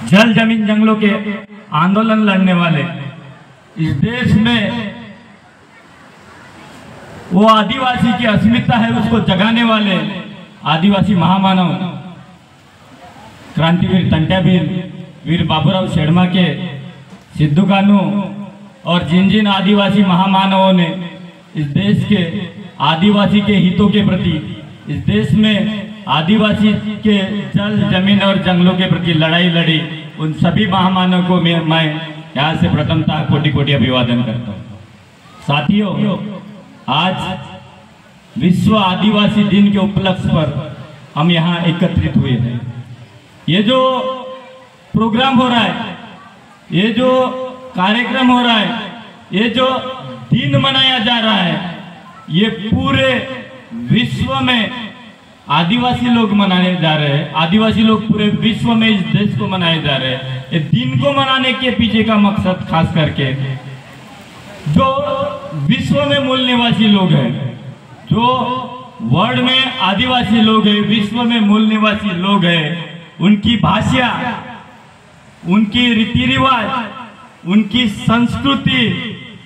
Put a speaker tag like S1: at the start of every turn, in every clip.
S1: जल जमीन जंगलों के आंदोलन लड़ने वाले, इस देश में वो आदिवासी की अस्मिता है उसको जगाने वाले आदिवासी महामानव क्रांतिवीर तंट्यावीर वीर बाबूराव शेडमाके, सिद्धू कान्हू और जिन जिन आदिवासी महामानवों ने इस देश के आदिवासी के हितों के प्रति, इस देश में आदिवासी के जल जमीन और जंगलों के प्रति लड़ाई लड़ी, उन सभी महामानव को मैं यहाँ से प्रथमतः कोटि कोटि अभिवादन करता हूँ। साथियों, आज विश्व आदिवासी दिन के उपलक्ष्य पर हम यहाँ एकत्रित हुए हैं। ये जो प्रोग्राम हो रहा है, ये जो कार्यक्रम हो रहा है, ये जो दिन मनाया जा रहा है, ये पूरे विश्व में आदिवासी लोग मनाने जा रहे हैं। आदिवासी लोग पूरे विश्व में इस देश को मनाए जा रहे हैं। ये दिन को मनाने के पीछे का मकसद खास करके जो विश्व में मूल निवासी लोग हैं, जो वर्ल्ड में आदिवासी लोग हैं, विश्व में मूल निवासी लोग हैं, उनकी भाषा, उनकी रीति रिवाज, उनकी संस्कृति,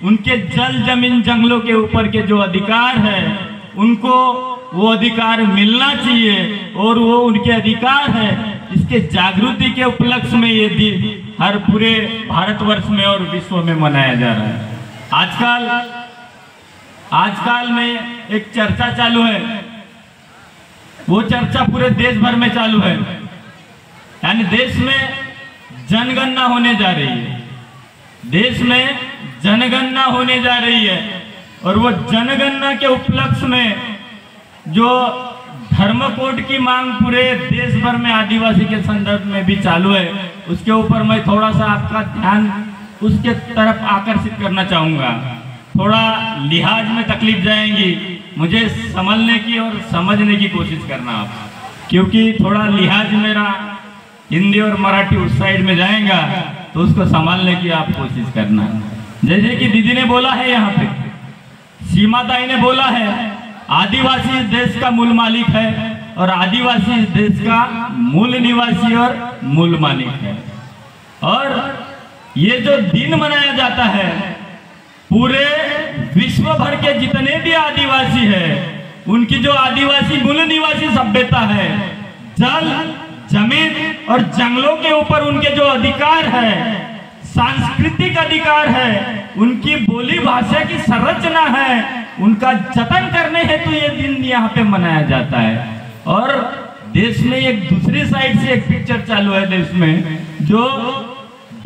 S1: उनके जल जमीन जंगलों के ऊपर के जो अधिकार है, उनको वो अधिकार मिलना चाहिए और वो उनके अधिकार है। इसके जागृति के उपलक्ष्य में ये दिन हर पूरे भारतवर्ष में और विश्व में मनाया जा रहा है। आजकल में एक चर्चा चालू है, वो चर्चा पूरे देश भर में चालू है, यानी देश में जनगणना होने जा रही है। देश में जनगणना होने जा रही है और वो जनगणना के उपलक्ष्य में जो धर्म कोड की मांग पूरे देश भर में आदिवासी के संदर्भ में भी चालू है, उसके ऊपर मैं थोड़ा सा आपका ध्यान उसके तरफ आकर्षित करना चाहूँगा। थोड़ा लिहाज में तकलीफ जाएंगी, मुझे संभलने की और समझने की कोशिश करना आप, क्योंकि थोड़ा लिहाज मेरा हिंदी और मराठी उस साइड में जाएगा तो उसको संभालने की आप कोशिश करना। जैसे कि दीदी ने बोला है, यहाँ पे सीमाताई ने बोला है, आदिवासी इस देश का मूल मालिक है और आदिवासी इस देश का मूल निवासी और मूल मालिक है। और ये जो दिन मनाया जाता है, पूरे विश्व भर के जितने भी आदिवासी है, उनकी जो आदिवासी मूल निवासी सभ्यता है, जल जमीन और जंगलों के ऊपर उनके जो अधिकार है, सांस्कृतिक अधिकार है, उनकी बोली भाषा की संरचना है, उनका जतन करने हेतु ये दिन यहाँ पे मनाया जाता है। और देश में एक दूसरी साइड से एक पिक्चर चालू है देश में, जो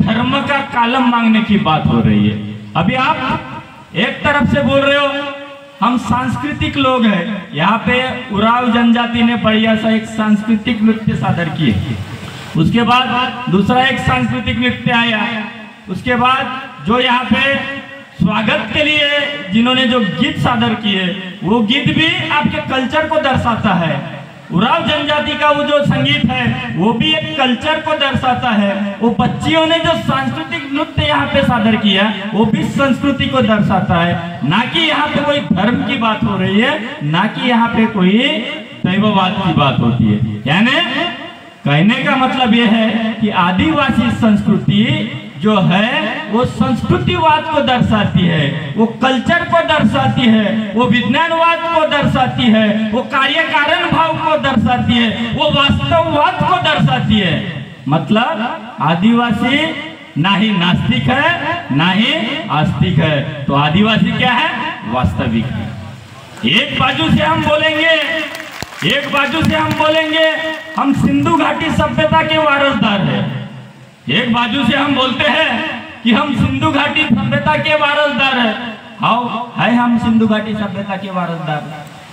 S1: धर्म का कालम मांगने की बात हो रही है। अभी आप एक तरफ से बोल रहे हो हम सांस्कृतिक लोग हैं, यहाँ पे उराव जनजाति ने बढ़िया सा एक सांस्कृतिक नृत्य सादर किए, उसके बाद दूसरा एक सांस्कृतिक नृत्य आया, उसके बाद जो यहाँ पे स्वागत के लिए जिन्होंने जो गीत सादर किए, वो गीत भी आपके कल्चर को दर्शाता है। उराव जनजाति का वो जो संगीत है, वो भी एक कल्चर को दर्शाता है। वो बच्चियों ने जो सांस्कृतिक नृत्य यहाँ पे सादर किया, वो भी संस्कृति को दर्शाता है। ना कि यहाँ पे कोई धर्म की बात हो रही है, ना कि यहाँ पे कोई दैववाद की बात होती है। यानी कहने का मतलब ये है कि आदिवासी संस्कृति जो है वो संस्कृतिवाद को दर्शाती है, वो कल्चर को दर्शाती है, वो विज्ञानवाद को दर्शाती है, वो कार्य कारण भाव को दर्शाती है, वो वास्तववाद को दर्शाती है। मतलब आदिवासी ना ही नास्तिक है ना ही आस्तिक है, तो आदिवासी क्या है? वास्तविक है। एक बाजू से हम बोलेंगे हम सिंधु घाटी सभ्यता के वारसदार हैं, एक बाजू से हम बोलते हैं कि हम सिंधु घाटी सभ्यता के वारसदार हैं। हम सिंधु घाटी सभ्यता के वारसदार।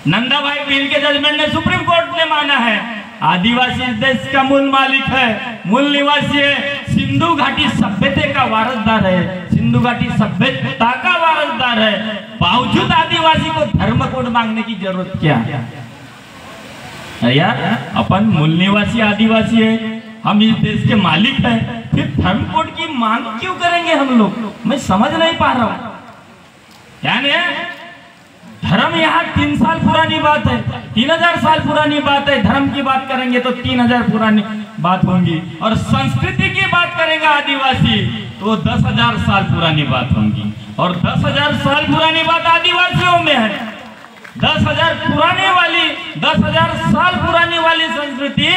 S1: नंदा भाई भील के जजमेंट ने सुप्रीम कोर्ट ने माना है, आदिवासी इस देश का मूल मालिक है, मूल निवासी है, सिंधु घाटी सभ्यता का वारसदार है, सिंधु घाटी सभ्यता का वारसदार है। बावजूद आदिवासी को धर्म कोड मांगने की जरूरत क्या है? यार अपन मूल निवासी आदिवासी है, हम इस देश के मालिक हैं, फिर धर्म कोड की मांग क्यों करेंगे हम लोग? मैं समझ नहीं पा रहा हूं। यानी धर्म यहाँ 3 साल पुरानी बात है, 3000 साल पुरानी बात है। धर्म की बात करेंगे तो 3000 पुरानी बात होंगी, और संस्कृति की करेगा आदिवासी तो 10,000 साल पुरानी बात होगी। और 10,000 साल पुरानी बात आदिवासियों में है। 10,000 साल पुरानी वाली संस्कृति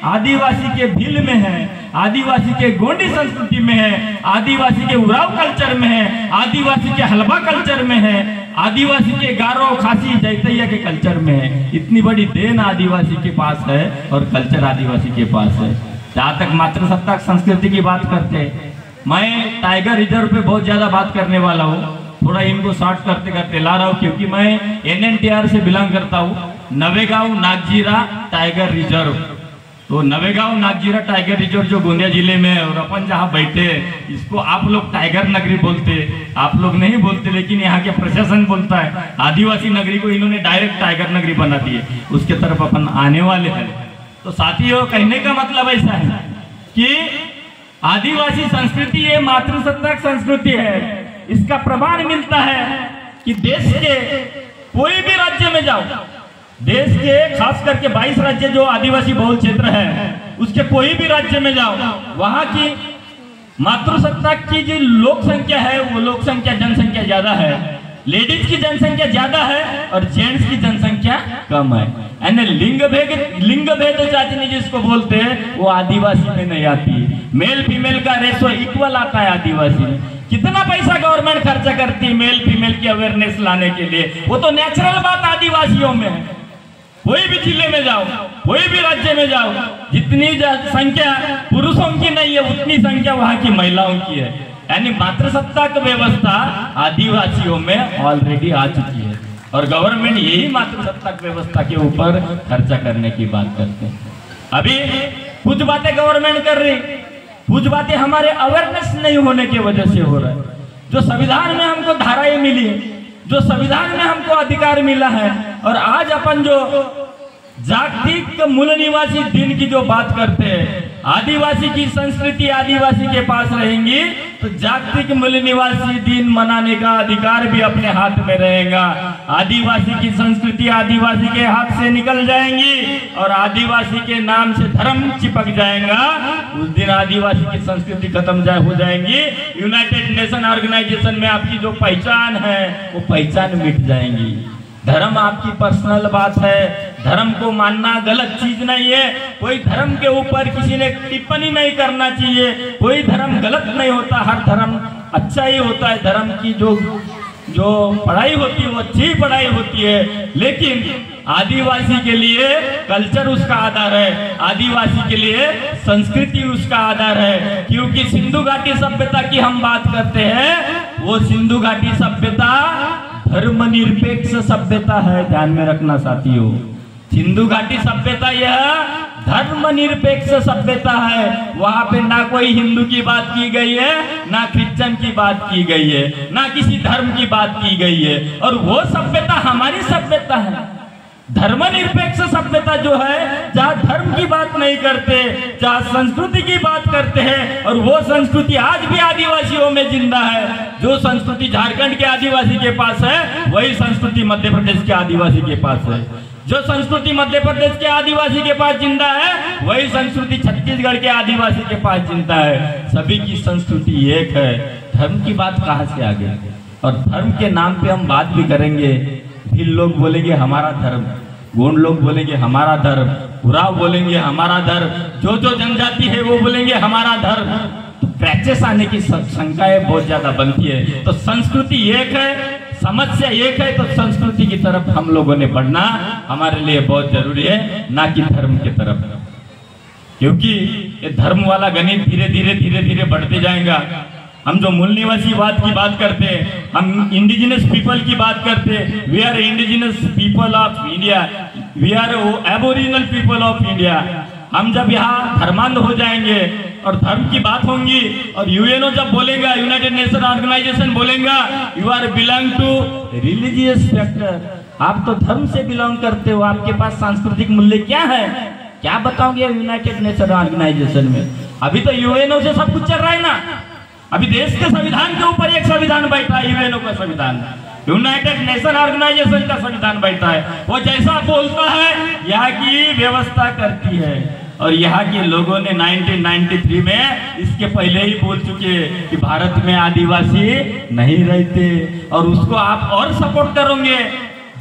S1: आदिवासी के भील में है, आदिवासी के गोंडी संस्कृति में है, आदिवासी के उराव कल्चर में है, आदिवासी के हलवा कल्चर में है, आदिवासी के गारो खासी जैतैया के कल्चर में है। इतनी बड़ी देन आदिवासी के पास है और कल्चर आदिवासी के पास है। जहाँ तक मातृसत्ता संस्कृति की बात करते हैं, मैं टाइगर रिजर्व पे बहुत ज्यादा बात करने वाला हूँ। थोड़ा इनको शॉर्ट करते करते ला रहा हूँ क्योंकि मैं NNTR से बिलोंग करता हूँ। नवेगांव नागजीरा टाइगर रिजर्व, तो नवेगांव नागजीरा टाइगर रिजर्व जो गोंदिया जिले में है और अपन जहाँ बैठे इसको आप लोग टाइगर नगरी बोलते, आप लोग नहीं बोलते, लेकिन यहाँ के प्रशासन बोलता है। आदिवासी नगरी को इन्होंने डायरेक्ट टाइगर नगरी बना दी है, उसके तरफ अपन आने वाले हैं। तो साथियों, कहने का मतलब ऐसा है कि आदिवासी संस्कृति ये मातृसत्ताक संस्कृति है। इसका प्रमाण मिलता है कि देश के कोई भी राज्य में जाओ, देश के खास करके 22 राज्य जो आदिवासी बहुल क्षेत्र है, उसके कोई भी राज्य में जाओ, वहां की मातृसत्ता की जो लोक संख्या है वो लोक संख्या जनसंख्या ज्यादा है, लेडीज की जनसंख्या ज्यादा है और जेंट्स की जनसंख्या कम है। यानी लिंग भेद जाति जिसको बोलते हैं वो आदिवासी में नहीं आती। मेल फीमेल का रेशो इक्वल आता है आदिवासी में। कितना पैसा गवर्नमेंट खर्चा करती है मेल फीमेल की अवेयरनेस लाने के लिए, वो तो नेचुरल बात आदिवासियों में है। कोई भी जिले में जाओ, कोई भी राज्य में जाओ, जितनी संख्या पुरुषों की नहीं है उतनी संख्या वहां की महिलाओं की है। यानी मातृसत्ताक व्यवस्था आदिवासियों में ऑलरेडी आ चुकी है और गवर्नमेंट यही मातृसत्ताक व्यवस्था के ऊपर खर्चा करने की बात करते हैं। अभी कुछ बातें गवर्नमेंट कर रही, कुछ बातें हमारे अवेयरनेस नहीं होने की वजह से हो रहा है। जो संविधान में हमको धाराएं मिली, जो संविधान में हमको अधिकार मिला है, और आज अपन जो जागतिक मूल निवासी दिन की जो बात करते हैं, आदिवासी की संस्कृति आदिवासी के पास रहेंगी तो जागतिक मूल निवासी दिन मनाने का अधिकार भी अपने हाथ में रहेगा। आदिवासी की संस्कृति आदिवासी के हाथ से निकल जाएंगी और आदिवासी के नाम से धर्म चिपक जाएगा। उस दिन आदिवासी की संस्कृति खत्म हो जाएंगी। यूनाइटेड नेशन ऑर्गेनाइजेशन में आपकी जो पहचान है वो पहचान मिट जाएंगी। धर्म आपकी पर्सनल बात है, धर्म को मानना गलत चीज नहीं है। कोई धर्म के ऊपर किसी ने टिप्पणी नहीं करना चाहिए। कोई धर्म गलत नहीं होता, हर धर्म अच्छा ही होता है। धर्म की जो पढ़ाई होती है वो अच्छी पढ़ाई होती है, लेकिन आदिवासी के लिए कल्चर उसका आधार है, आदिवासी के लिए संस्कृति उसका आधार है। क्योंकि सिंधु घाटी सभ्यता की हम बात करते हैं, वो सिंधु घाटी सभ्यता धर्मनिरपेक्ष सभ्यता है। ध्यान में रखना साथियों, सिंधु घाटी सभ्यता यह धर्मनिरपेक्ष सभ्यता है। वहां पे ना कोई हिंदू की बात की गई है, ना क्रिश्चियन की बात की गई है, ना किसी धर्म की बात की गई है। और वो सभ्यता हमारी सभ्यता है, धर्मनिरपेक्ष सभ्यता जो है, जहाँ धर्म की बात नहीं करते, जहाँ संस्कृति की बात करते हैं। और वो संस्कृति आज भी आदिवासियों में जिंदा है। जो संस्कृति झारखंड के आदिवासी के पास है वही संस्कृति मध्य प्रदेश के आदिवासी के पास है। जो संस्कृति मध्य प्रदेश के आदिवासी के पास जिंदा है वही संस्कृति छत्तीसगढ़ के आदिवासी के पास जिंदा है। सभी की संस्कृति एक है। धर्म की बात कहाँ से आ गई? और धर्म के नाम पे हम बात भी करेंगे, भील लोग बोलेंगे हमारा धर्म, गोंड लोग बोलेंगे हमारा धर्म, उराव बोलेंगे हमारा धर्म, जो जनजाति है वो बोलेंगे हमारा धर्म। तो क्रैचेस आने की शंकाएं बहुत ज्यादा बनती है। तो संस्कृति एक है, समस्या एक है, तो संस्कृति की तरफ हम लोगों ने बढ़ना हमारे लिए बहुत जरूरी है, ना कि धर्म की तरफ। क्योंकि ये धर्म वाला गणित धीरे धीरे बढ़ते जाएगा। हम जो मूल निवासीवाद की बात करते हैं, हम इंडिजिनस पीपल की बात करते हैं, we are indigenous people of India, we are aboriginal people of India. हम जब यहाँ धर्मांध हो जाएंगे और धर्म की बात होंगी और यूएनओ जब बोलेगा, यूनाइटेड नेशन ऑर्गेनाइजेशन बोलेगा you are belong to religious factor, आप तो धर्म से बिलोंग करते हो, आपके पास सांस्कृतिक मूल्य क्या है, क्या बताओगे यूनाइटेड नेशन ऑर्गेनाइजेशन में? अभी तो यूएनओ से सब कुछ चल रहा है ना। अभी देश के संविधान के ऊपर एक संविधान बैठा है, यूएनओ का संविधान, यूनाइटेड नेशन ऑर्गेनाइजेशन का संविधान बैठा है। वो जैसा बोलता है यहाँ की व्यवस्था करती है। और यहाँ के लोगों ने 1993 में इसके पहले ही बोल चुके कि भारत में आदिवासी नहीं रहते, और उसको आप और सपोर्ट करोगे।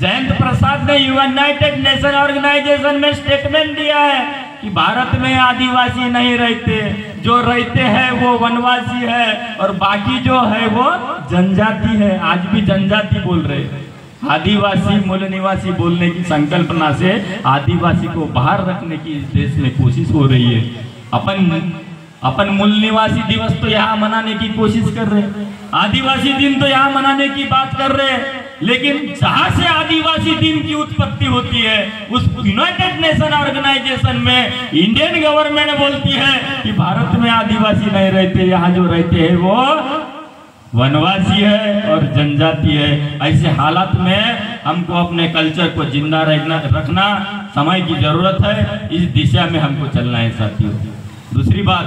S1: जयंत प्रसाद ने यूनाइटेड नेशन ऑर्गेनाइजेशन में स्टेटमेंट दिया है कि भारत में आदिवासी नहीं रहते, जो रहते हैं वो वनवासी है और बाकी जो है वो जनजाति है। आज भी जनजाति बोल रहे हैं। आदिवासी मूल निवासी बोलने की संकल्पना से आदिवासी को बाहर रखने की इस देश में कोशिश हो रही है। अपन मूल निवासी दिवस तो यहाँ मनाने की कोशिश कर रहे हैं, आदिवासी दिन तो यहाँ मनाने की बात कर रहे हैं, लेकिन जहां से आदिवासी दिन की उत्पत्ति होती है उस यूनाइटेड नेशन ऑर्गेनाइजेशन में इंडियन गवर्नमेंट बोलती है कि भारत में आदिवासी नहीं रहते, यहाँ जो रहते हैं वो वनवासी है और जनजाति है। ऐसे हालात में हमको अपने कल्चर को जिंदा रखना समय की जरूरत है। इस दिशा में हमको चलना है साथियों। दूसरी बात,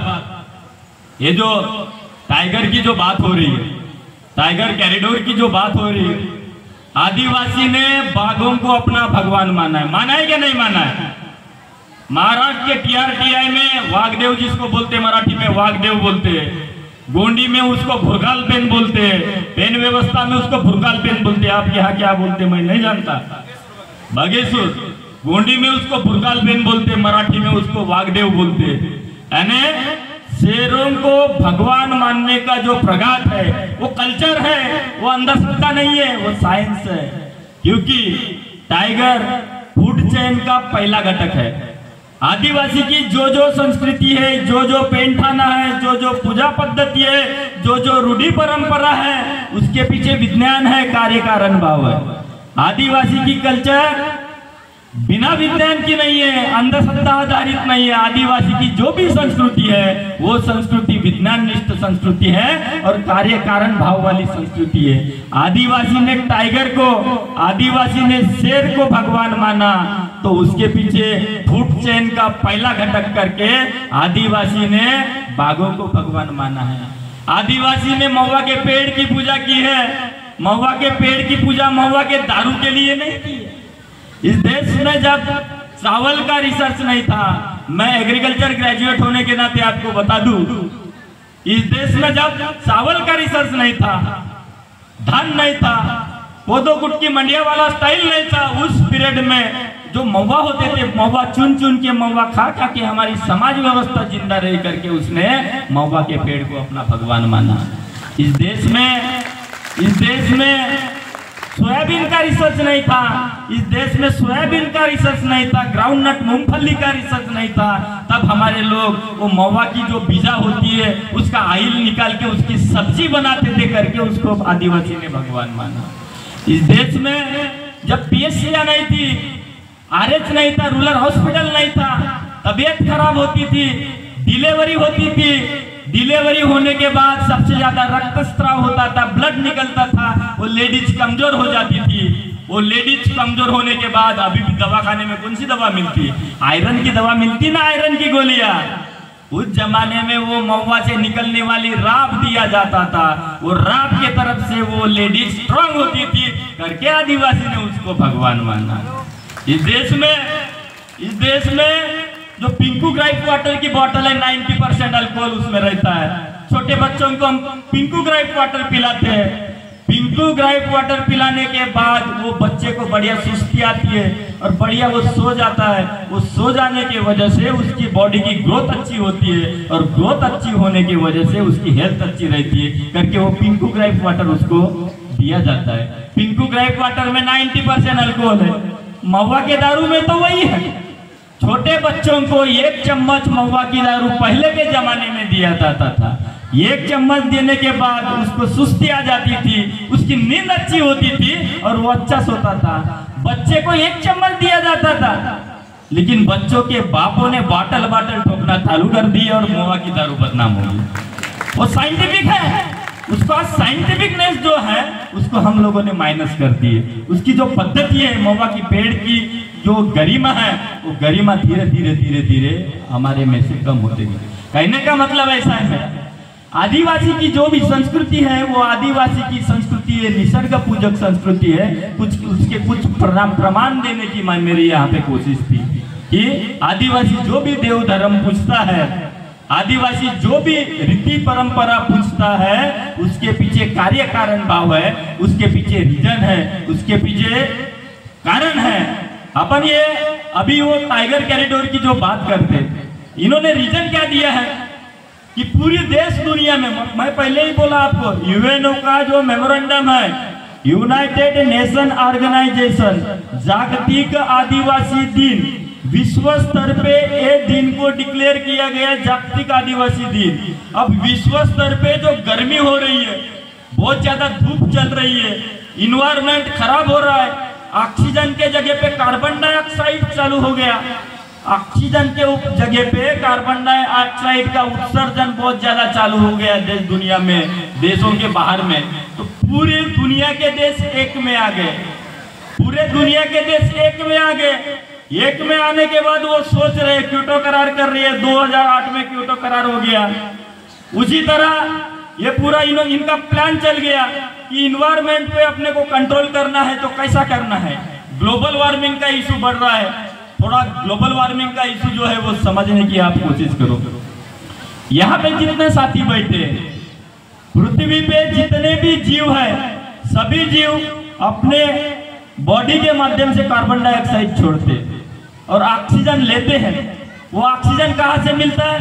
S1: ये जो टाइगर की जो बात हो रही है, टाइगर कॉरिडोर की जो बात हो रही है, आदिवासी ने बाघों को अपना भगवान माना है क्या नहीं माना है? महाराष्ट्र के TRTI में वाघदेव जिसको बोलते, मराठी में वाघदेव बोलते, गोंडी में उसको भुरगाल पेन बोलते, पेन व्यवस्था में उसको भुरगाल पेन बोलते। आप यहाँ क्या बोलते मैं नहीं जानता। बागेश्वर गोंडी में उसको भुरगाल पेन बोलते, मराठी में उसको वाघदेव बोलते। यानी शेरों को भगवान मानने का जो प्रघात है वो कल्चर है, वो अंधश्रद्धा नहीं है, वो साइंस है। क्योंकि टाइगर फूड चेन का पहला घटक है। आदिवासी की जो जो संस्कृति है, जो जो पेंठाना है, जो जो पूजा पद्धति है, जो जो रूढ़ी परंपरा है, उसके पीछे विज्ञान है, कार्य कारण भाव है। आदिवासी की कल्चर बिना विज्ञान की नहीं है, अंधश्रद्धा आधारित नहीं है। आदिवासी की जो भी संस्कृति है वो संस्कृति विज्ञान निष्ठ संस्कृति है और कार्य कारण भाव वाली संस्कृति है। आदिवासी ने टाइगर को, आदिवासी ने शेर को भगवान माना, तो उसके पीछे फूड चेन का पहला घटक करके आदिवासी ने बाघों को भगवान माना है। आदिवासी ने महुआ के पेड़ की पूजा की है। महुआ के पेड़ की पूजा महुआ के दारू के लिए नहीं की है। इस देश में जब चावल का रिसर्च नहीं था, मैं एग्रीकल्चर ग्रेजुएट होने के नाते आपको बता दूं, इस देश में जब चावल का रिसर्च नहीं था, धान नहीं था, पौधों गुट की मंडिया वाला स्टाइल नहीं था, उस पीरियड में जो महुआ होते थे, महुआ चुन चुन के महुआ खा खा के हमारी समाज व्यवस्था जिंदा रह करके उसने महुआ के पेड़ को अपना भगवान माना। इस देश में सोयाबीन का रिसर्च नहीं था, इस देश में सोयाबीन का रिसर्च नहीं था, ग्राउंड नट मूंगफली का रिसर्च नहीं था। तब हमारे लोग वो महुआ की जो बीजा होती है उसका आइल निकाल के उसकी सब्जी बनाते थे करके उसको आदिवासी ने भगवान माना। इस देश में जब PHC नहीं थी, RH नहीं था, रूरल हॉस्पिटल नहीं था, तबीयत खराब होती थी, डिलीवरी होती थी, डिलीवरी होने के बाद सबसे ज्यादा रक्तस्राव होता था, ब्लड निकलता था, वो लेडीज कमजोर हो जाती थी। वो लेडीज कमजोर होने के बाद अभी भी दवाखाने में कौन सी दवा मिलती? आयरन की दवा मिलती ना, आयरन की गोलियां। उस जमाने में वो महुआ से निकलने वाली राख दिया जाता था, वो राख के तरफ से वो लेडीज स्ट्रांग होती थी करके आदिवासी ने उसको भगवान माना। इस देश में जो पिंकू ग्राइप वाटर की बोतल है 90% अल्कोहल उसमें रहता है। छोटे बच्चों को हम पिंकू ग्राइप वाटर पिलाते हैं। पिंकू ग्राइप वाटर पिलाने के बाद वो बच्चे को बढ़िया सुस्ती आती है और बढ़िया वो सो जाता है। वो सो जाने की वजह से उसकी बॉडी की ग्रोथ अच्छी होती है और ग्रोथ अच्छी होने की वजह से उसकी हेल्थ अच्छी रहती है करके वो पिंकू ग्राइप वाटर उसको दिया जाता है। पिंकू ग्राइप वाटर में 90% अल्कोहल है। महुआ के दारू में तो वही है। छोटे बच्चों को 1 चम्मच महुआ की दारू पहले के जमाने में दिया जाता था। 1 चम्मच देने के बाद उसको सुस्ती आ जाती थी, उसकी नींद अच्छी होती थी और वो अच्छा सोता था। बच्चे को 1 चम्मच दिया जाता था, लेकिन बच्चों के बापों ने बाटल ठोकना चालू कर दी और महुआ की दारू बदनाम हो गई। वो साइंटिफिक है, उसका साइंटिफिकनेस जो है उसको हम लोगों ने माइनस कर दी है। उसकी जो पद्धति है महुआ की पेड़ की जो गरिमा है वो गरिमा धीरे धीरे हमारे में से कम होते गई। कहने का मतलब ऐसा है मेरा, आदिवासी की जो भी संस्कृति है वो आदिवासी की संस्कृति है, निसर्ग पूजक संस्कृति है। कुछ उसके कुछ प्रमाण देने की मेरी यहाँ पे कोशिश थी कि आदिवासी जो भी देव धर्म पूछता है, आदिवासी जो भी रीति परंपरा पूछता है, उसके पीछे कार्य कारण भाव है, उसके पीछे रीजन है, उसके पीछे कारण है। अपन ये अभी वो टाइगर कॉरिडोर की जो बात करते, इन्होंने रीजन क्या दिया है कि पूरी देश दुनिया में, मैं पहले ही बोला आपको, यूएनओ का जो मेमोरेंडम है, यूनाइटेड नेशन ऑर्गेनाइजेशन, जागतिक आदिवासी दिन, विश्व स्तर पे ये दिन को डिक्लेयर किया गया जागतिक आदिवासी दिन। अब विश्व स्तर पे जो गर्मी हो रही है, बहुत ज्यादा धूप चल रही है, इन्वायरमेंट खराब हो रहा है, ऑक्सीजन के जगह पे कार्बन डाइऑक्साइड चालू हो गया, ऑक्सीजन के जगह पे कार्बन डाइऑक्साइड का उत्सर्जन बहुत ज्यादा चालू हो गया देश दुनिया में, देशों के बाहर में। तो पूरे दुनिया के देश एक में आ गए, पूरे दुनिया के देश एक में आ गए। एक में आने के बाद वो सोच रहे, क्योटो करार कर रही है, 2008 में क्योटो करार हो गया। उसी तरह ये पूरा इनका प्लान चल गया कि इन्वायरमेंट पे अपने को कंट्रोल करना है, तो कैसा करना है। ग्लोबल वार्मिंग का इशू बढ़ रहा है, थोड़ा ग्लोबल वार्मिंग का इशू जो है वो समझने की आप कोशिश करो। यहाँ पे जितने साथी बैठे, पृथ्वी पे जितने भी जीव है, सभी जीव अपने बॉडी के माध्यम से कार्बन डाइऑक्साइड छोड़ते और ऑक्सीजन लेते हैं। वो ऑक्सीजन कहाँ से मिलता है?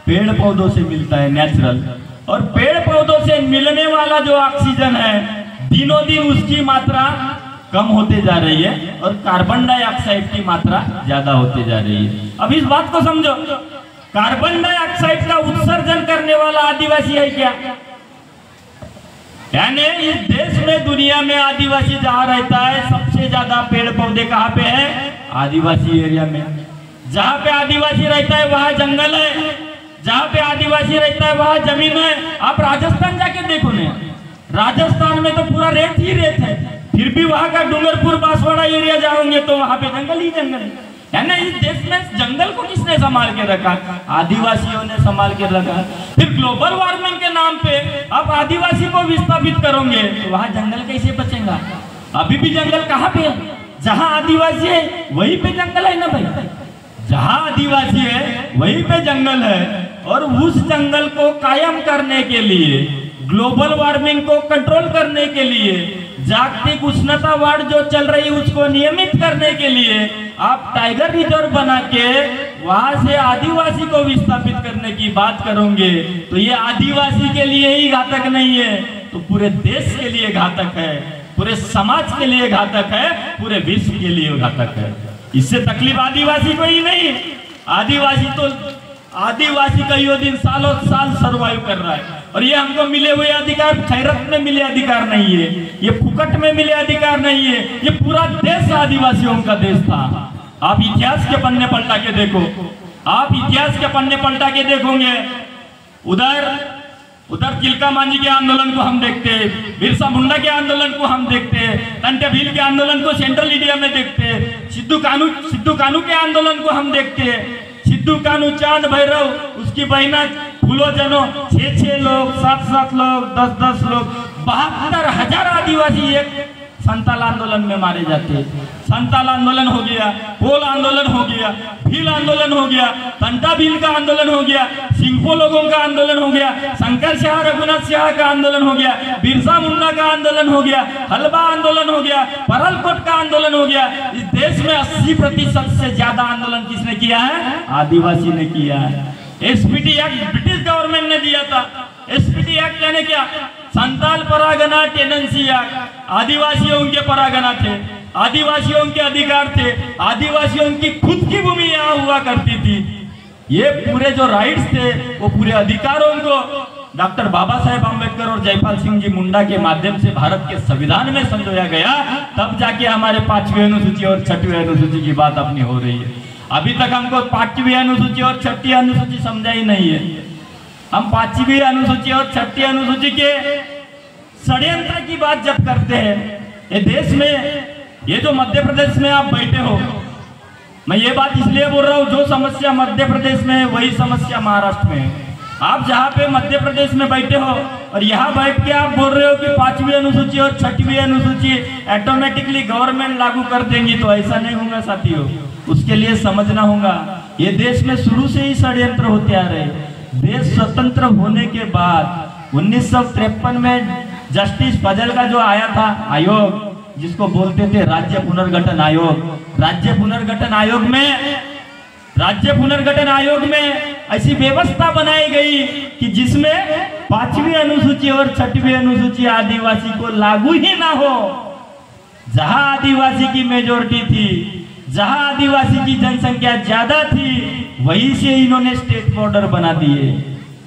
S1: पेड़ पौधों से मिलता है, नेचुरल। और पेड़ पौधों से मिलने वाला जो ऑक्सीजन है, दिनों दिन उसकी मात्रा कम होते जा रही है और कार्बन डाइऑक्साइड की मात्रा ज्यादा होते जा रही है। अब इस बात को समझो, कार्बन डाइऑक्साइड का उत्सर्जन करने वाला आदिवासी है क्या? यानी इस देश में, दुनिया में आदिवासी जहाँ रहता है, सबसे ज्यादा पेड़ पौधे कहाँ पे है? आदिवासी एरिया में। जहाँ पे आदिवासी रहता है वहाँ जंगल है, जहाँ पे आदिवासी रहता है वहाँ जमीन है। आप राजस्थान जाके देखो ना, राजस्थान में तो पूरा रेत ही रेत है, फिर भी वहाँ का डूंगरपुर बांसवाड़ा एरिया जाओगे तो वहाँ पे जंगल ही जंगल है। यानी इस देश में जंगल को किसने संभाल के रखा? आदिवासियों ने संभाल के रखा। फिर ग्लोबल वार्मिंग के नाम पे आप आदिवासी को विस्थापित करोगे तो वहाँ जंगल कैसे बचेगा? अभी भी जंगल कहाँ पे है? जहाँ आदिवासी है वहीं पे जंगल है ना भाई। जहाँ आदिवासी है वहीं पे जंगल है, और उस जंगल को कायम करने के लिए, ग्लोबल वार्मिंग को कंट्रोल करने के लिए, जागतिक उष्णता बढ़ जो चल रही है उसको नियमित करने के लिए आप टाइगर रिजर्व बना के वहां से आदिवासी को विस्थापित करने की बात करोगे तो ये आदिवासी के लिए ही घातक नहीं है, तो पूरे देश के लिए घातक है, पूरे समाज के लिए घातक है, पूरे विश्व के लिए घातक है। इससे तकलीफ आदिवासी को ही नहीं, आदिवासी का यो दिन सालों साल सर्वाइव कर रहा है। और ये हमको मिले हुए अधिकार खैरत में मिले अधिकार नहीं है, ये फुकट में मिले अधिकार नहीं है, ये पूरा देश आदिवासियों का देश था। आप इतिहास के पन्ने पलटा के देखो, आप इतिहास के पन्ने पलटा के देखोगे, उधर चिल्का मांझी के आंदोलन को हम देखते हैं, बिरसा मुंडा के आंदोलन को हम देखते हैं, तंटे भील के आंदोलन को सेंट्रल इंडिया में देखते हैं, सिद्धू कानू के आंदोलन को हम देखते हैं। सिद्धू कानू, चांद भैरव, उसकी बहना फूलो जनो, 6 लोग, 7 लोग, 10 लोग, 72,000 आदिवासी एक संताल आंदोलन में मारे जाते हैं। संताल आंदोलन हो गया, कोल आंदोलन हो गया, भील आंदोलन हो गया, तंटा भील का आंदोलन हो गया, सिंघो लोगों का आंदोलन हो गया, शंकर शाह रघुनाथ शाह का आंदोलन हो गया, बिरसा मुंडा का आंदोलन हो गया, हलबा आंदोलन हो गया, परलकोट का आंदोलन हो गया। इस देश में 80% से ज्यादा आंदोलन किसने किया है? आदिवासी ने किया है। एसपीटी एक्ट ब्रिटिश गवर्नमेंट ने दिया था। एसपीटी एक्ट यानी क्या? Santhal Pargana tenancy act. आदिवासियों के परागना थे, आदिवासियों के अधिकार थे, आदिवासियों की खुद की भूमि यहाँ हुआ करती थी। ये पूरे जो राइट्स थे वो पूरे अधिकारों को डॉक्टर बाबा साहेब आम्बेडकर और जयपाल सिंह जी मुंडा के माध्यम से भारत के संविधान में संजोया गया, तब जाके हमारे 5वीं अनुसूची और 6वीं अनुसूची की बात अपनी हो रही है। अभी तक हमको 5वीं अनुसूची और 6वीं अनुसूची समझा ही नहीं है। हम 5वीं अनुसूची और 6वीं अनुसूची के षड्यंत्र की बात जब करते हैं, ये देश में, ये जो मध्य प्रदेश में आप बैठे हो, मैं ये बात इसलिए बोल रहा हूँ, जो समस्या मध्य प्रदेश में है वही समस्या महाराष्ट्र में है। आप जहाँ पे मध्य प्रदेश में बैठे हो और यहाँ बैठ के आप बोल रहे हो कि 5वीं अनुसूची और 6वीं अनुसूची ऑटोमेटिकली गवर्नमेंट लागू कर देंगी, तो ऐसा नहीं होगा साथियों। उसके लिए समझना होगा ये देश में शुरू से ही षड्यंत्र होते आ रहे। देश स्वतंत्र होने के बाद 1953 में जस्टिस फजल का जो आया था आयोग, जिसको बोलते थे राज्य पुनर्गठन आयोग, राज्य पुनर्गठन आयोग में ऐसी व्यवस्था बनाई गई कि जिसमें 5वीं अनुसूची और 6वीं अनुसूची आदिवासी को लागू ही ना हो। जहां आदिवासी की मेजोरिटी थी, जहां आदिवासी की जनसंख्या ज्यादा थी, वहीं से इन्होंने स्टेट बॉर्डर बना दिए।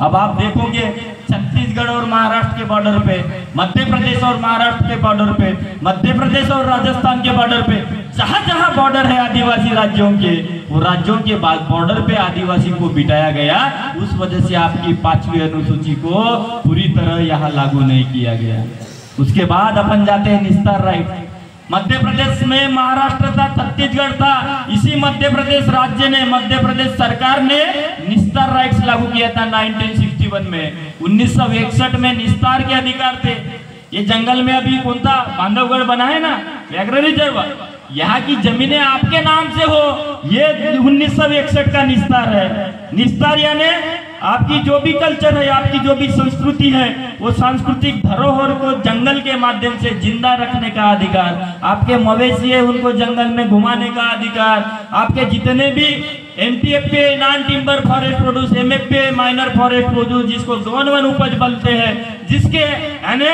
S1: अब आप देखोगे छत्तीसगढ़ और महाराष्ट्र के बॉर्डर पे, मध्य प्रदेश और महाराष्ट्र के बॉर्डर पे, मध्य प्रदेश और राजस्थान के बॉर्डर पे, जहां जहां बॉर्डर है आदिवासी राज्यों के, वो राज्यों के बॉर्डर पे आदिवासी को बिठाया गया। उस वजह से आपकी 5वीं अनुसूची को पूरी तरह यहाँ लागू नहीं किया गया। उसके बाद अपन जाते हैं निस्तार राइट। मध्य प्रदेश में महाराष्ट्र था, छत्तीसगढ़ था, इसी मध्य प्रदेश राज्य ने, मध्य प्रदेश सरकार ने निस्तार राइट्स लागू किया था 1961 में। 1961 में निस्तार के अधिकार थे। ये जंगल में अभी कौन सा बांधवगढ़ बना है ना, व्याघ्र रिजर्व, यहाँ की जमीनें आपके नाम से हो, ये 1961 का निस्तार है। निस्तार यानी आपकी जो भी कल्चर है, आपकी जो भी संस्कृति है, वो सांस्कृतिक धरोहर को जंगल के माध्यम से जिंदा रखने का अधिकार, आपके मवेशी है उनको जंगल में घुमाने का अधिकार, आपके जितने भी MTFA non timber forest produce, MFA minor forest produce, जिसको जोन 1 उपज बोलते हैं, जिसके यानी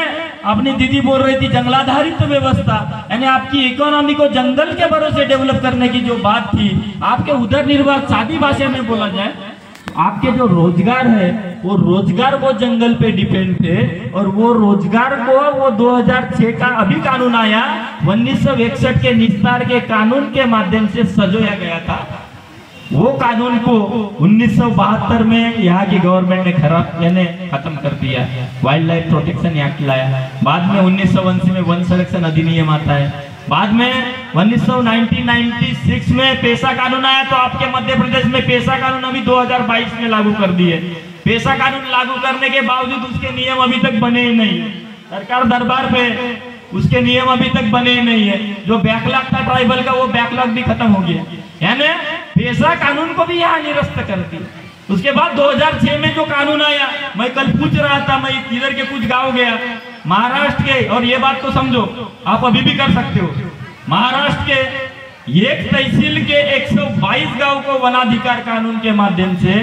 S1: अपनी दीदी बोल रही थी जंगलाधारित व्यवस्था, यानी आपकी इकोनॉमी को जंगल के भरोसे डेवलप करने की जो बात थी, आपके उधर निर्वाह, सादी भाषा में बोला जाए, आपके जो रोजगार है वो रोजगार वो जंगल पे डिपेंड थे। और वो रोजगार को वो 2006 का अभी कानून आया, 1961 के निस्तार के कानून के माध्यम से सजोया गया था। वो कानून को 1972 में यहाँ की गवर्नमेंट ने खत्म कर दिया, वाइल्ड लाइफ प्रोटेक्शन एक्ट लाया। बाद में 1980 में वन संरक्षण अधिनियम आता है। बाद में 1996 में पेशा कानून आया। तो आपके मध्य प्रदेश में पेशा कानून अभी 2022 में लागू कर दिए। पेशा कानून लागू करने के बावजूद उसके नियम अभी तक बने ही नहीं है। सरकार दरबार पे उसके नियम अभी तक बने ही नहीं है। जो बैकलॉग था ट्राइबल का, वो बैकलॉग भी खत्म हो गया, यानी पेशा कानून को भी यहाँ निरस्त कर दिया। उसके बाद 2006 में जो कानून आया, मैं कल पूछ रहा था, मैं इधर के कुछ गांव गया महाराष्ट्र के, और ये बात तो समझो, आप अभी भी कर सकते हो, महाराष्ट्र के एक तहसील के 122 गांव को वनाधिकार कानून के माध्यम से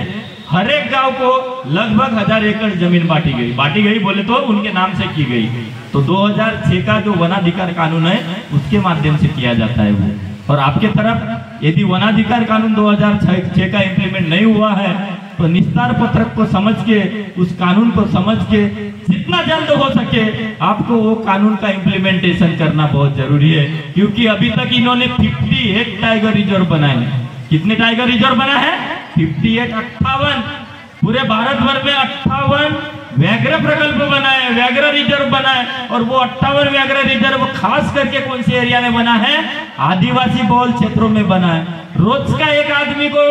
S1: हर एक गांव को लगभग 1000 एकड़ जमीन बांटी गई बोले तो उनके नाम से की गई। तो 2006 का जो वनाधिकार कानून है उसके माध्यम से किया जाता है वो। और आपके तरफ यदि वनाधिकार कानून 2006 का इंप्लीमेंट नहीं हुआ है तो निस्तार पत्रक को समझ के, उस कानून को समझ के जितना जल्द हो सके आपको वो कानून का इम्प्लीमेंटेशन करना बहुत जरूरी है। क्योंकि अभी तक इन्होंने 58 टाइगर रिजर्व बनाए हैं। कितने टाइगर रिजर्व बना है? 58, 58। पूरे भारत भर में 58 व्याघ्र प्रकल्प बनाए, व्याघ्र रिजर्व बनाए। और वो 58 व्याघ्र रिजर्व खास करके कौन से एरिया में बना है? आदिवासी बहुल क्षेत्रों में बना है। रोज का एक आदमी को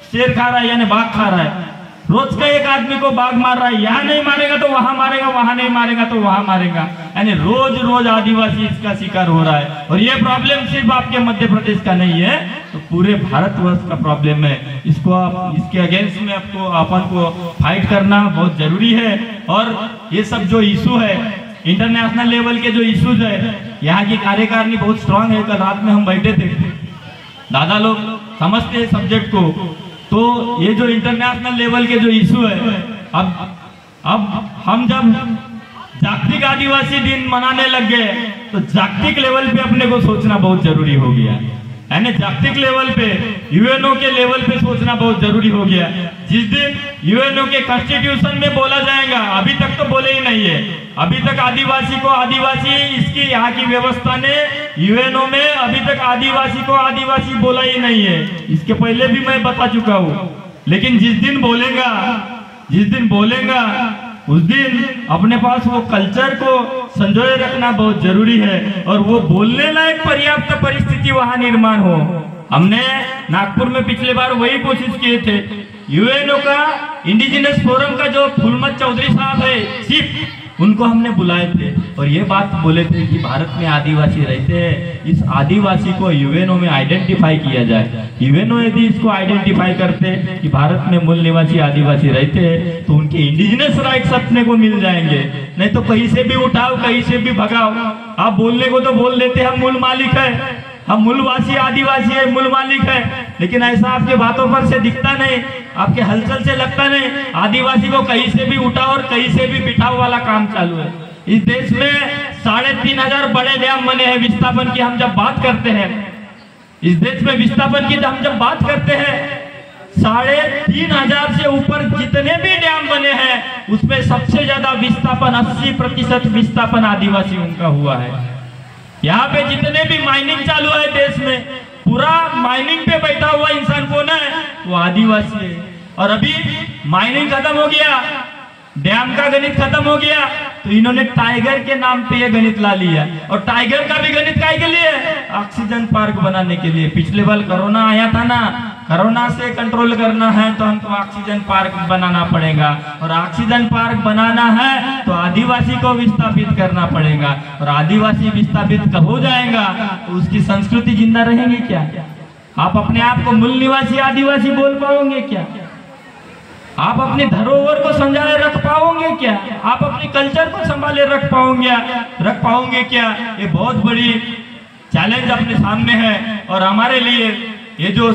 S1: शेर खा रहा है, यानी बाघ खा रहा है। रोज का एक आदमी को बाघ मार रहा है, यहाँ नहीं मारेगा तो वहां मारेगा, वहां नहीं मारेगा तो वहां मारेगा, यानी रोज रोज आदिवासी इसका शिकार हो रहा है। और ये प्रॉब्लम सिर्फ आपके मध्य प्रदेश का नहीं है, तो पूरे भारतवर्ष का प्रॉब्लम है। इसको आप, इसके अगेंस्ट में आपको अपन को फाइट करना बहुत जरूरी है। और ये सब जो इशू है, इंटरनेशनल लेवल के जो इश्यूज है, यहाँ की कार्यकारिणी बहुत स्ट्रांग है। कल रात में हम बैठे थे, दादा लोग समझते हैं सब्जेक्ट को। तो ये जो इंटरनेशनल लेवल के जो इशू है, अब हम जब जागतिक आदिवासी दिन मनाने लग गए तो जागतिक लेवल पे अपने को सोचना बहुत जरूरी हो गया, यानी जागतिक लेवल पे, यूएनओ के लेवल पे सोचना बहुत जरूरी हो गया। जिस दिन यूएनओ के कॉन्स्टिट्यूशन में बोला जाएगा, अभी तक तो बोले ही नहीं है, अभी तक आदिवासी को आदिवासी, इसकी यहाँ की व्यवस्था ने यूएनओ में अभी तक आदिवासी को आदिवासी बोला ही नहीं है। इसके पहले भी मैं बता चुका हूँ। लेकिन जिस दिन बोलेगा उस दिन अपने पास वो कल्चर को संजोए रखना बहुत जरूरी है, और वो बोलने लायक पर्याप्त परिस्थिति वहां निर्माण हो। हमने नागपुर में पिछले बार वही कोशिश किए थे। यूएनओ का इंडिजिनस फोरम का जो फुलमत चौधरी साहब है चीफ, उनको हमने बुलाए थे और ये बात बोले थे कि भारत में आदिवासी रहते हैं, इस आदिवासी को यूएनओ में आइडेंटिफाई किया जाए। यूएनओ यदि इसको आइडेंटिफाई करते कि भारत में मूल निवासी आदिवासी रहते हैं तो उनके इंडिजिनस राइट्स अपने को मिल जाएंगे। नहीं तो कहीं से भी उठाओ, कहीं से भी भगाओ। आप बोलने को तो बोल देते हम मूल मालिक है, हम मूलवासी आदिवासी है, मूल मालिक है, लेकिन ऐसा आपके बातों पर से दिखता नहीं, आपके हलचल से लगता नहीं। आदिवासी को कहीं से भी उठाओ और कहीं से भी बिठाओ वाला काम चालू है। इस देश में 3,500 बड़े डैम बने हैं विस्थापन की। हम जब बात करते हैं इस देश में विस्थापन की, हम जब बात करते हैं 3,500 से ऊपर जितने भी डैम बने हैं उसमें सबसे ज्यादा विस्थापन 80% विस्थापन आदिवासियों का हुआ है। यहाँ पे जितने भी माइनिंग चालू है देश में, पूरा माइनिंग पे बैठा हुआ इंसान कौन है? वो आदिवासी है। और अभी माइनिंग खत्म हो गया, डैम का गणित खत्म हो गया, तो इन्होंने टाइगर के नाम पे ये गणित ला लिया। और टाइगर का भी गणित काय के लिए? ऑक्सीजन पार्क बनाने के लिए। पिछले बार कोरोना आया था ना, कोरोना से कंट्रोल करना है तो हमको ऑक्सीजन पार्क बनाना पड़ेगा, और ऑक्सीजन पार्क बनाना है तो आदिवासी को विस्थापित करना पड़ेगा, और आदिवासी विस्थापित हो जाएगा तो उसकी संस्कृति जिंदा रहेगी क्या? आप अपने आप को मूल निवासी आदिवासी बोल पाओगे क्या? आप अपनी धरोहर को संभाले रख पाओगे क्या? आप अपनी कल्चर को संभाले रख पाओगे क्या? ये बहुत बड़ी चैलेंज अपने सामने है। और हमारे लिए ये जो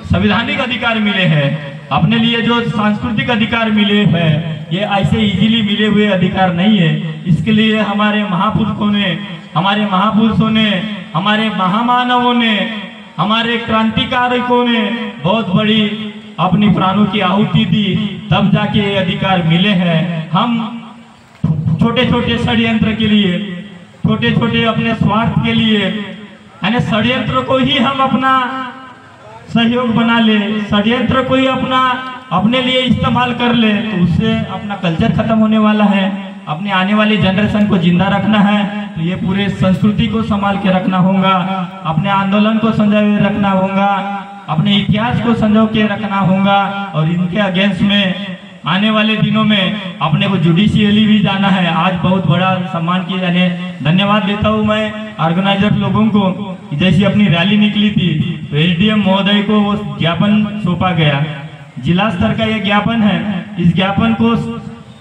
S1: संवैधानिक अधिकार मिले हैं, अपने लिए जो सांस्कृतिक अधिकार मिले हैं, ये ऐसे इजीली मिले हुए अधिकार नहीं है। इसके लिए हमारे महापुरुषों ने, हमारे महामानवों ने, हमारे क्रांतिकारियों ने बहुत बड़ी अपनी प्राणों की आहुति दी, तब जाके ये अधिकार मिले हैं। हम छोटे छोटे षड्यंत्र के लिए, छोटे छोटे अपने स्वार्थ के लिए, यानी षड्यंत्र को ही हम अपना सहयोग बना ले, षड्यंत्र को ही अपने लिए इस्तेमाल कर ले, तो उससे अपना कल्चर खत्म होने वाला है। अपने आने वाली जनरेशन को जिंदा रखना है तो ये पूरे संस्कृति को संभाल के रखना होगा, अपने आंदोलन को संजोए रखना होगा, अपने इतिहास को संजो के रखना होगा। और इनके अगेंस्ट में आने वाले दिनों में अपने को जुडिशियली भी जाना है। आज बहुत बड़ा सम्मान किया जाने, धन्यवाद देता हूँ मैं ऑर्गेनाइजर लोगों को। जैसी अपनी रैली निकली थी तो एसडीएम महोदय को वो ज्ञापन सौंपा गया, जिला स्तर का ये ज्ञापन है। इस ज्ञापन को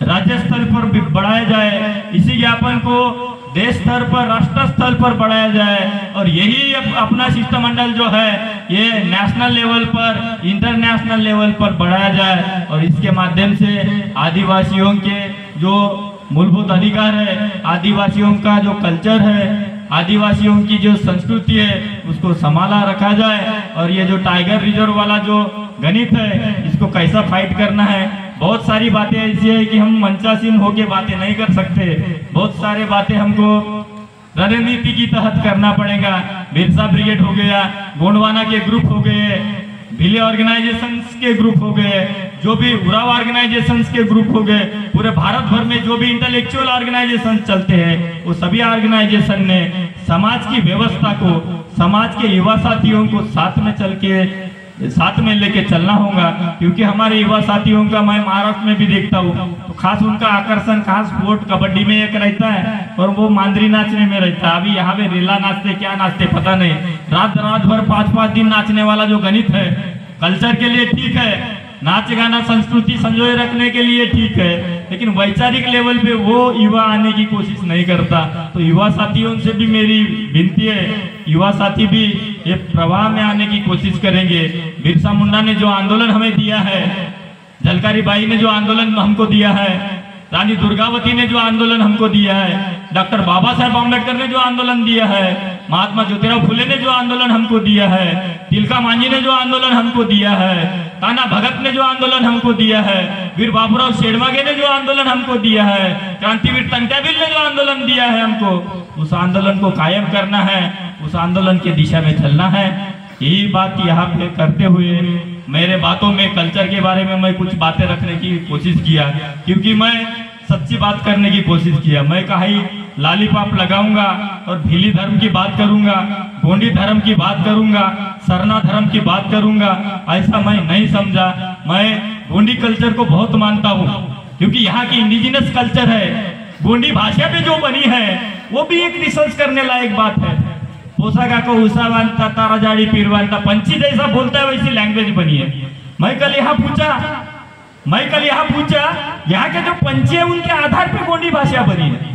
S1: राज्य स्तर पर बढ़ाया जाए, इसी ज्ञापन को देश स्तर पर, राष्ट्र स्तर पर बढ़ाया जाए, और यही अपना शिष्टमंडल जो है ये नेशनल लेवल पर, इंटरनेशनल लेवल पर बढ़ाया जाए। और इसके माध्यम से आदिवासियों के जो मूलभूत अधिकार है, आदिवासियों का जो कल्चर है, आदिवासियों की जो संस्कृति है, उसको संभाला रखा जाए। और ये जो टाइगर रिजर्व वाला जो गणित है, इसको कैसा फाइट करना है, बहुत सारी बातें ऐसी है कि हम मंचासीन होके बातें नहीं कर सकते। बहुत सारे बातें हमको रणनीति की तहत करना पड़ेगा। बिरसा ब्रिगेड हो गया, गोंडवाना के ग्रुप हो गए, भिले ऑर्गेनाइजेशंस के ग्रुप हो गए, जो भी उराव ऑर्गेनाइजेशंस के ग्रुप हो गए, पूरे भारत भर में जो भी इंटेलेक्चुअल ऑर्गेनाइजेशन चलते हैं, वो सभी ऑर्गेनाइजेशन ने समाज की व्यवस्था को, समाज के युवा साथियों को साथ में लेके चलना होगा। क्योंकि हमारे युवा साथियों का मैं महाराष्ट्र में भी देखता हूँ तो खास उनका आकर्षण खास स्पोर्ट कबड्डी में एक रहता है और वो मांदरी नाचने में रहता है। अभी यहाँ पे रेला नाचते क्या नाचते पता नहीं, रात भर 5-5 दिन नाचने वाला जो गणित है, कल्चर के लिए ठीक है, नाच गाना संस्कृति संजोए रखने के लिए ठीक है, लेकिन वैचारिक लेवल पे वो युवा आने की कोशिश नहीं करता। तो युवा साथियों से भी मेरी विनती है, युवा साथी भी ये प्रवाह में आने की कोशिश करेंगे। बिरसा मुंडा ने जो आंदोलन हमें दिया है, झलकारी बाई ने जो आंदोलन हमको दिया है, रानी दुर्गावती ने जो आंदोलन हमको दिया है, डॉक्टर बाबा साहेब आम्बेडकर ने जो आंदोलन दिया है, महात्मा ज्योतिराव फुले ने जो आंदोलन हमको दिया है, तिलका मांझी ने जो आंदोलन हमको दिया है, कान्हा भगत ने जो आंदोलन हमको दिया है, वीर बाबूराव शेरमागे ने जो आंदोलन हमको दिया है, क्रांतिवीर तंटाबिल ने जो आंदोलन दिया है हमको, उस आंदोलन को कायम करना है, उस आंदोलन की दिशा में चलना है। यही बात यहाँ पे करते हुए मेरे बातों में कल्चर के बारे में मैं कुछ बातें रखने की कोशिश किया, क्योंकि मैं सच्ची बात करने की कोशिश किया। मैं कहीं लालीपाप लगाऊंगा और भीली धर्म की बात करूंगा, गोंडी धर्म की बात करूंगा, सरना धर्म की बात करूंगा, ऐसा मैं नहीं समझा। मैं गोंडी कल्चर को बहुत मानता हूँ, क्योंकि यहाँ की इंडिजिनस कल्चर है। गोंडी भाषा भी जो बनी है वो भी एक रिसर्च करने लायक बात है। पोसागा को उषा बांधता, तारा जाड़ी पीर बांधता, पंछी जैसा बोलता है वैसी लैंग्वेज बनी है। मैं कल यहाँ पूछा यहाँ के जो पंछी है उनके आधार पे गोंडी भाषा बनी है।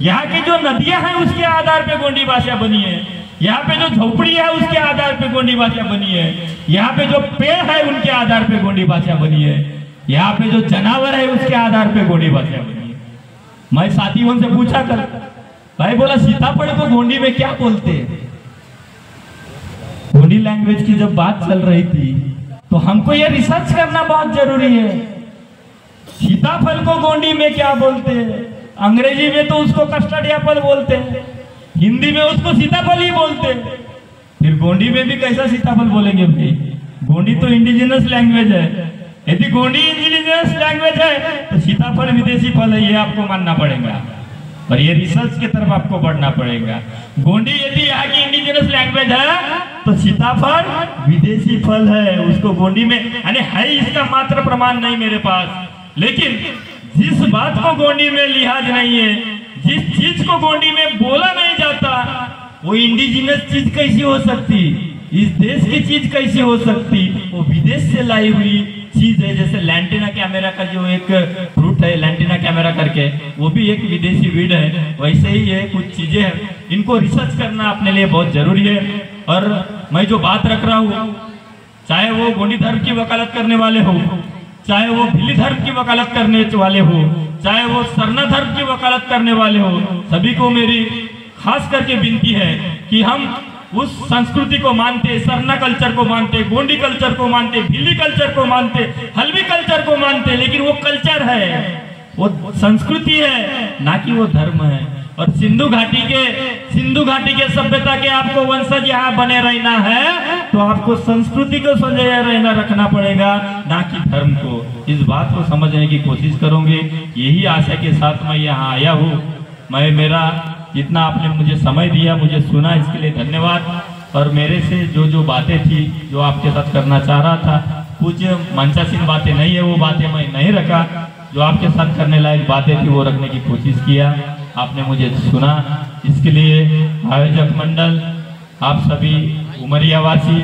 S1: यहाँ की जो नदियां हैं उसके आधार पे गोंडी भाषा बनी है। यहाँ पे जो झोपड़ी है उसके आधार पे गोंडी भाषा बनी है। यहाँ पे जो पेड़ है उनके आधार पे गोंडी भाषा बनी है। यहाँ पे जो जानवर है उसके आधार पे गोंडी भाषा बनी है। मैं साथियों से पूछा कर, भाई बोला सीताफल को गोंडी में क्या बोलते हैं? गोंडी लैंग्वेज की जब बात चल रही थी तो हमको ये रिसर्च करना बहुत जरूरी है। सीताफल को गोंडी में क्या बोलते हैं? अंग्रेजी में तो उसको कस्टर्ड एप्पल बोलते हैं, हिंदी में उसको सीताफल ही बोलते हैं। फिर गोंडी में भी कैसा सीताफल बोलेंगे भाई? गोंडी तो इंडिजिनस लैंग्वेज है। यदि गोंडी इंडिजिनस लैंग्वेज है तो सीताफल विदेशी फल है, ये आपको मानना पड़ेगा और ये रिसर्च की तरफ आपको बढ़ना पड़ेगा। गोंडी यदि यहाँ की इंडिजिनस लैंग्वेज है तो सीताफल विदेशी फल है, उसको गोंडी में यानी है। इसका मात्र प्रमाण नहीं मेरे पास, लेकिन जिस बात को गोंडी में लिहाज नहीं है, जिस चीज को गोंडी में बोला नहीं जाता, वो इंडिजिनस चीज कैसी हो सकती? इस देश की चीज कैसी हो सकती? वो विदेश से लाई हुई चीज है। जैसे लैंटिना कैमेरा का जो एक फ्रूट है, लैंटिना कैमेरा करके, वो भी एक विदेशी वीड है। वैसे ही ये कुछ चीजें हैं, इनको रिसर्च करना अपने लिए बहुत जरूरी है। और मैं जो बात रख रहा हूँ, चाहे वो गोंडी धर्म की वकालत करने वाले हो, चाहे वो भिल्ली धर्म की वकालत करने वाले हो, चाहे वो सरना धर्म की वकालत करने वाले हो, सभी को मेरी खास करके विनती है कि हम उस संस्कृति को मानते, सरना कल्चर को मानते, गोंडी कल्चर को मानते, भिल्ली कल्चर को मानते, हल्बी कल्चर को मानते, लेकिन वो कल्चर है, वो संस्कृति है, ना कि वो धर्म है। और सिंधु घाटी के सभ्यता के आपको वंशज यहाँ बने रहना है तो आपको संस्कृति को संजय रहना रखना पड़ेगा, ना कि धर्म को। इस बात को समझने की कोशिश करोगे, यही आशा के साथ मैं यहाँ आया हूँ। मैं मेरा जितना आपने मुझे समय दिया, मुझे सुना, इसके लिए धन्यवाद। और मेरे से जो बातें थी, जो आपके साथ करना चाह रहा था, कुछ मंचासीन बातें नहीं है, वो बातें मैं नहीं रखा। जो आपके साथ करने लायक बातें थी वो रखने की कोशिश किया, आपने मुझे सुना। इसके लिए आयोजक मंडल, आप सभी उमरिया वासी,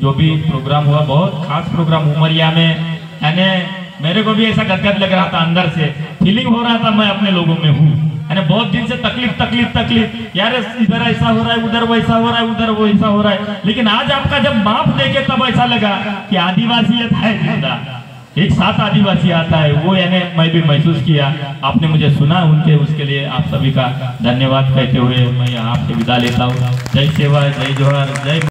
S1: जो भी प्रोग्राम हुआ, बहुत खास प्रोग्राम उमरिया में, यानी मेरे को भी ऐसा गदगद लग रहा था, अंदर से फीलिंग हो रहा था मैं अपने लोगों में हूँ। यानी बहुत दिन से तकलीफ यार, इधर ऐसा हो रहा है, उधर वैसा हो रहा है, उधर वैसा हो रहा है, लेकिन आज आपका जब माप देके तब ऐसा लगा कि आदिवासियत है जिंदा, एक साथ आदिवासी आता है, वो यानी मैं भी महसूस किया। आपने मुझे सुना, उनके उसके लिए आप सभी का धन्यवाद कहते हुए मैं आपसे विदा लेता हूँ। जय सेवा, जय जोहार, जय